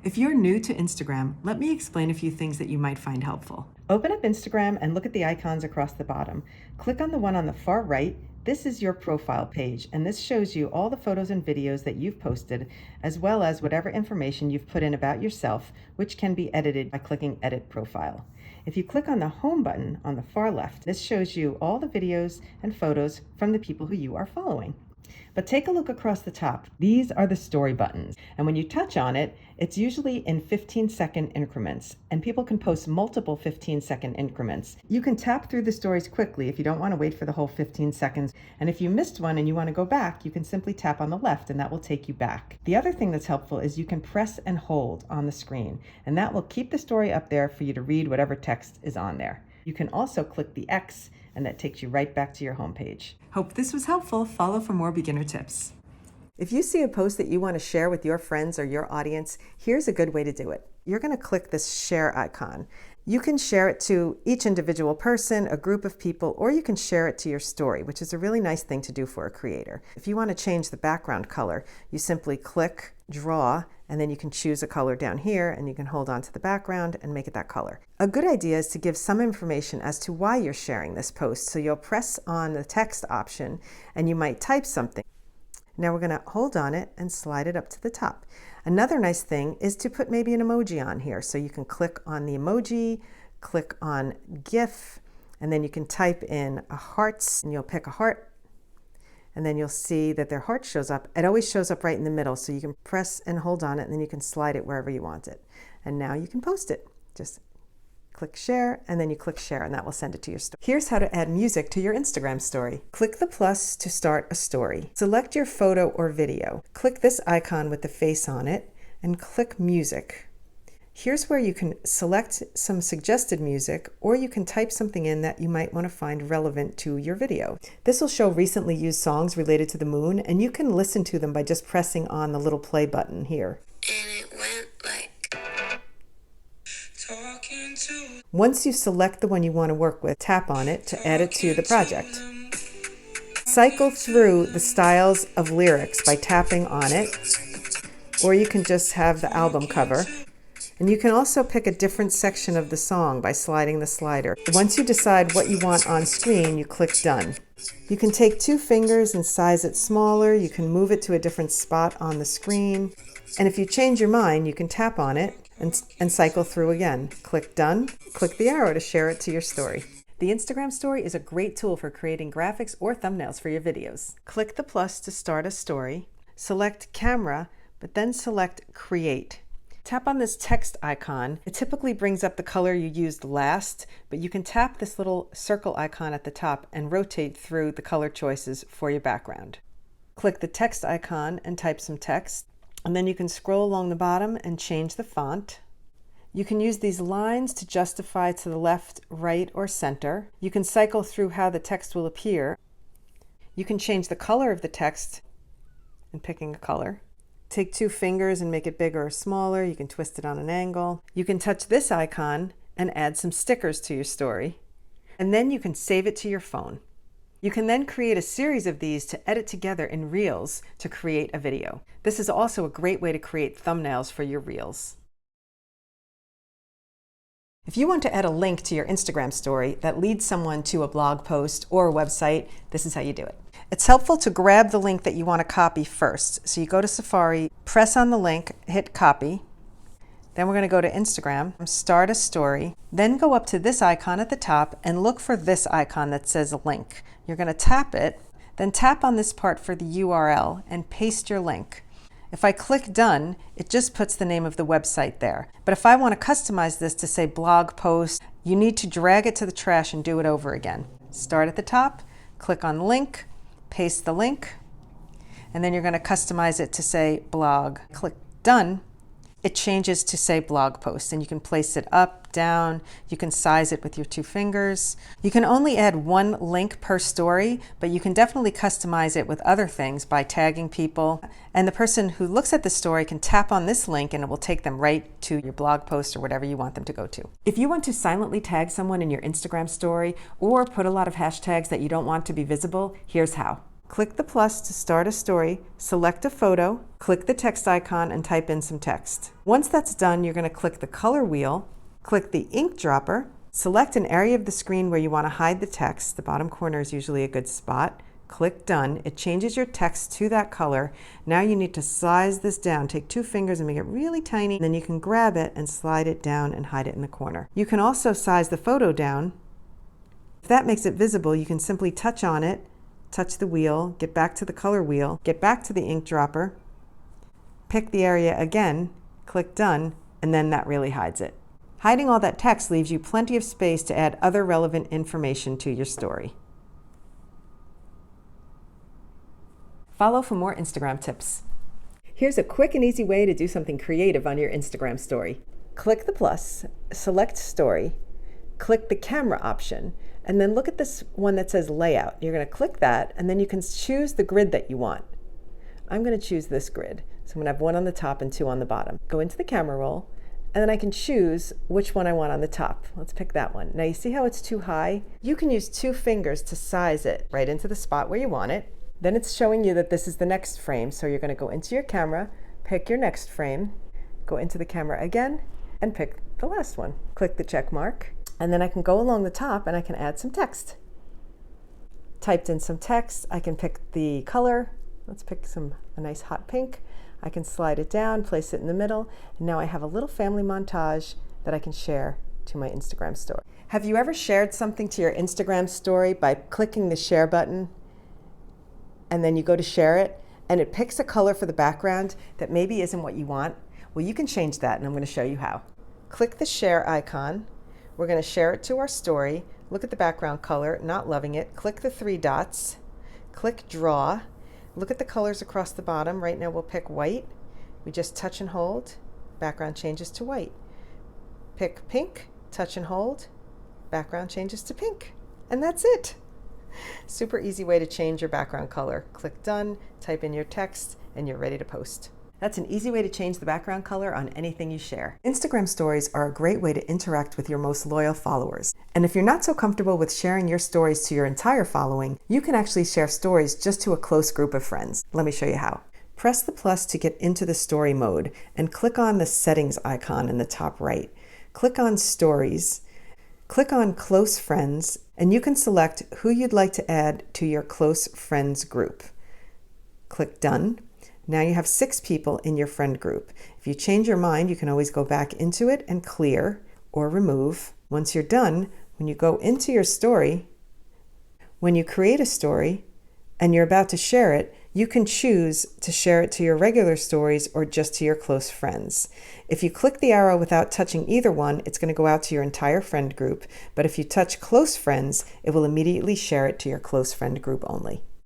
If you're new to Instagram, let me explain a few things that you might find helpful. Open up Instagram and look at the icons across the bottom. Click on the one on the far right. This is your profile page, and this shows you all the photos and videos that you've posted, as well as whatever information you've put in about yourself, which can be edited by clicking Edit Profile. If you click on the Home button on the far left, this shows you all the videos and photos from the people who you are following. But take a look across the top. These are the story buttons. And when you touch on it, it's usually in 15-second increments. And people can post multiple 15-second increments. You can tap through the stories quickly if you don't want to wait for the whole 15 seconds. And if you missed one and you want to go back, you can simply tap on the left and that will take you back. The other thing that's helpful is you can press and hold on the screen. And that will keep the story up there for you to read whatever text is on there. You can also click the X and that takes you right back to your homepage. Hope this was helpful. Follow for more beginner tips. If you see a post that you want to share with your friends or your audience, here's a good way to do it. You're going to click this share icon. You can share it to each individual person, a group of people, or you can share it to your story, which is a really nice thing to do for a creator. If you want to change the background color, you simply click Draw, and then you can choose a color down here, and you can hold on to the background and make it that color. A good idea is to give some information as to why you're sharing this post. So you'll press on the text option, and you might type something. Now we're going to hold on it and slide it up to the top. Another nice thing is to put maybe an emoji on here. So you can click on the emoji, click on GIF, and then you can type in a hearts, and you'll pick a heart, and then you'll see that their heart shows up. It always shows up right in the middle, so you can press and hold on it, and then you can slide it wherever you want it. And now you can post it. Just click share, and then you click share, and that will send it to your story. Here's how to add music to your Instagram story. Click the plus to start a story. Select your photo or video. Click this icon with the face on it, and click music. Here's where you can select some suggested music, or you can type something in that you might want to find relevant to your video. This will show recently used songs related to the moon, and you can listen to them by just pressing on the little play button here. And it went like talking to. Once you select the one you want to work with, tap on it to add it to the project. Cycle through the styles of lyrics by tapping on it, or you can just have the album cover. And you can also pick a different section of the song by sliding the slider. Once you decide what you want on screen, you click Done. You can take 2 fingers and size it smaller. You can move it to a different spot on the screen. And if you change your mind, you can tap on it and cycle through again. Click Done. Click the arrow to share it to your story. The Instagram story is a great tool for creating graphics or thumbnails for your videos. Click the plus to start a story. Select Camera, but then select Create. Tap on this text icon. It typically brings up the color you used last, but you can tap this little circle icon at the top and rotate through the color choices for your background. Click the text icon and type some text, and then you can scroll along the bottom and change the font. You can use these lines to justify to the left, right, or center. You can cycle through how the text will appear. You can change the color of the text and picking a color. Take 2 fingers and make it bigger or smaller. You can twist it on an angle. You can touch this icon and add some stickers to your story. And then you can save it to your phone. You can then create a series of these to edit together in Reels to create a video. This is also a great way to create thumbnails for your Reels. If you want to add a link to your Instagram story that leads someone to a blog post or a website, this is how you do it. It's helpful to grab the link that you want to copy first. So you go to Safari, press on the link, hit copy. Then we're going to go to Instagram, start a story, then go up to this icon at the top and look for this icon that says link. You're going to tap it, then tap on this part for the URL and paste your link. If I click Done, it just puts the name of the website there. But if I want to customize this to say blog post, you need to drag it to the trash and do it over again. Start at the top, click on link, paste the link, and then you're going to customize it to say blog. Click Done. It changes to say blog post, and you can place it up, down. You can size it with your 2 fingers. You can only add 1 link per story, but you can definitely customize it with other things by tagging people. And the person who looks at the story can tap on this link and it will take them right to your blog post or whatever you want them to go to. If you want to silently tag someone in your Instagram story or put a lot of hashtags that you don't want to be visible, here's how. Click the plus to start a story, select a photo, click the text icon, and type in some text. Once that's done, you're going to click the color wheel, click the ink dropper, select an area of the screen where you want to hide the text. The bottom corner is usually a good spot. Click done. It changes your text to that color. Now you need to size this down. Take 2 fingers and make it really tiny. Then you can grab it and slide it down and hide it in the corner. You can also size the photo down. If that makes it visible, you can simply touch on it, touch the wheel, get back to the color wheel, get back to the ink dropper, pick the area again, click done, and then that really hides it. Hiding all that text leaves you plenty of space to add other relevant information to your story. Follow for more Instagram tips. Here's a quick and easy way to do something creative on your Instagram story. Click the plus, select story, click the camera option, and then look at this one that says layout. You're going to click that, and then you can choose the grid that you want. I'm going to choose this grid. So I'm going to have 1 on the top and 2 on the bottom. Go into the camera roll, and then I can choose which one I want on the top. Let's pick that one. Now you see how it's too high? You can use 2 fingers to size it right into the spot where you want it. Then it's showing you that this is the next frame. So you're going to go into your camera, pick your next frame, go into the camera again, and pick the last one. Click the check mark, and then I can go along the top and I can add some text. Typed in some text, I can pick the color. Let's pick a nice hot pink. I can slide it down, place it in the middle, and now I have a little family montage that I can share to my Instagram story. Have you ever shared something to your Instagram story by clicking the share button, and then you go to share it, and it picks a color for the background that maybe isn't what you want? Well, you can change that, and I'm going to show you how. Click the share icon. We're going to share it to our story. Look at the background color, not loving it. Click the 3 dots. Click draw. Look at the colors across the bottom. Right now we'll pick white. We just touch and hold. Background changes to white. Pick pink, touch and hold. Background changes to pink. And that's it. Super easy way to change your background color. Click done, type in your text, and you're ready to post. That's an easy way to change the background color on anything you share. Instagram stories are a great way to interact with your most loyal followers. And if you're not so comfortable with sharing your stories to your entire following, you can actually share stories just to a close group of friends. Let me show you how. Press the plus to get into the story mode and click on the settings icon in the top right. Click on stories. Click on Close Friends, and you can select who you'd like to add to your close friends group. Click Done. Now you have 6 people in your friend group. If you change your mind, you can always go back into it and clear or remove. Once you're done, when you go into your story, when you create a story and you're about to share it, you can choose to share it to your regular stories or just to your close friends. If you click the arrow without touching either one, it's going to go out to your entire friend group. But if you touch close friends, it will immediately share it to your close friend group only.